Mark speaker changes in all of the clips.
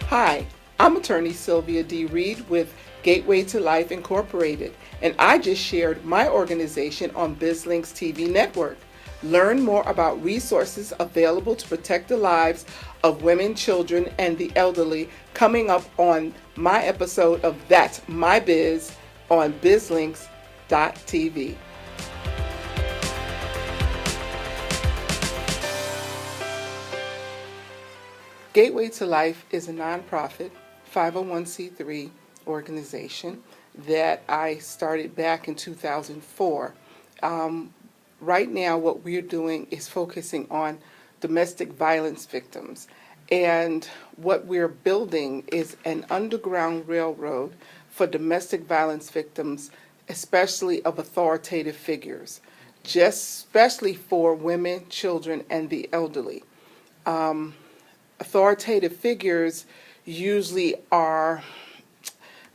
Speaker 1: Hi, I'm attorney Sylvia D. Reid with Gateway to Life Incorporated, and I just shared my organization on BizLink's TV network. Learn more about resources available to protect the lives of women, children, and the elderly coming up on my episode of That's My Biz on bizlinks.tv. Gateway to Life is a nonprofit 501c3 organization that I started back in 2004. Right now, what we're doing is focusing on domestic violence victims. And what we're building is an underground railroad for domestic violence victims, especially of authoritative figures, just especially for women, children, and the elderly. Authoritative figures usually are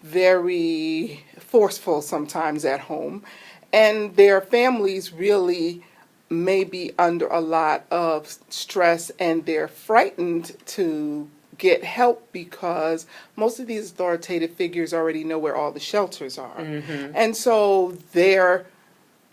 Speaker 1: very forceful sometimes at home, and their families really may be under a lot of stress, and they're frightened to get help because most of these authoritative figures already know where all the shelters are. And so there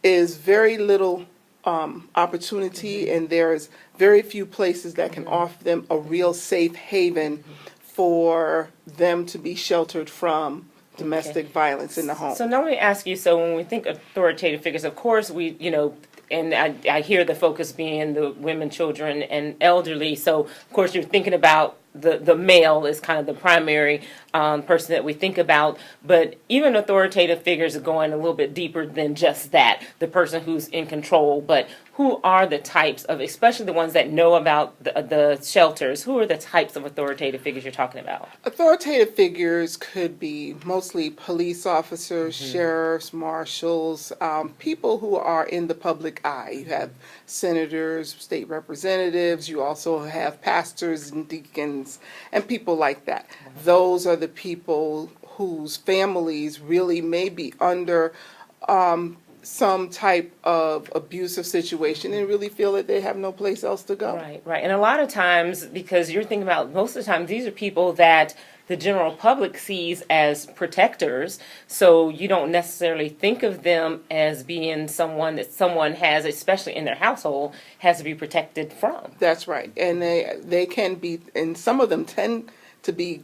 Speaker 1: is very little opportunity, and there's very few places that can offer them a real safe haven for them to be sheltered from domestic violence in the home.
Speaker 2: So now let me ask you, so when we think authoritative figures, of course and I hear the focus being the women, children, and elderly. So of course you're thinking about the male is kind of the primary person that we think about. But even authoritative figures are going a little bit deeper than just that, the person who's in control. But who are the types of, especially the ones that know about the shelters, who are the types of authoritative figures you're talking about?
Speaker 1: Authoritative figures could be mostly police officers, sheriffs, marshals, people who are in the public eye. You have senators, state representatives, you also have pastors and deacons and people like that. Those are the people whose families really may be under some type of abusive situation and really feel that they have no place else to go.
Speaker 2: Right. And a lot of times, because you're thinking about, most of the time, these are people that the general public sees as protectors, so you don't necessarily think of them as being someone that someone has, especially in their household, has to be protected from.
Speaker 1: That's right. And they can be, and some of them tend to be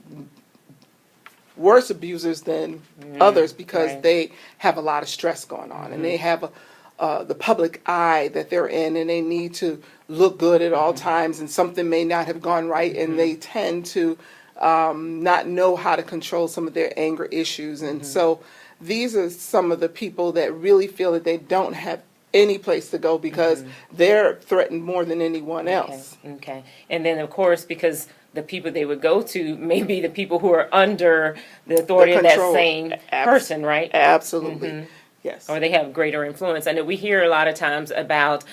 Speaker 1: worse abusers than others because they have a lot of stress going on, and they have the public eye that they're in, and they need to look good at all times, and something may not have gone right, and they tend to not know how to control some of their anger issues. And so these are some of the people that really feel that they don't have any place to go because they're threatened more than anyone else.
Speaker 2: Okay. And then, of course, because the people they would go to may be the people who are under the authority of that same person, right?
Speaker 1: Absolutely. Yes.
Speaker 2: Or they have greater influence. I know we hear a lot of times about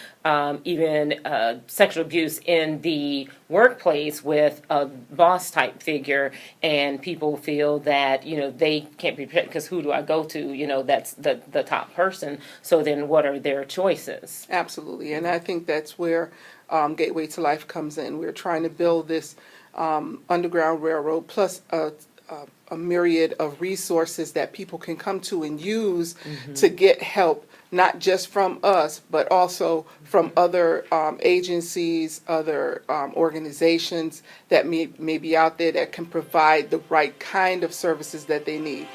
Speaker 2: even sexual abuse in the workplace with a boss type figure, and people feel that they can't be protected because who do I go to? That's the top person. So then, what are their choices?
Speaker 1: Absolutely, and I think that's where Gateway to Life comes in. We're trying to build this underground railroad plus a myriad of resources that people can come to and use to get help, not just from us, but also from other agencies, other organizations that may be out there that can provide the right kind of services that they need.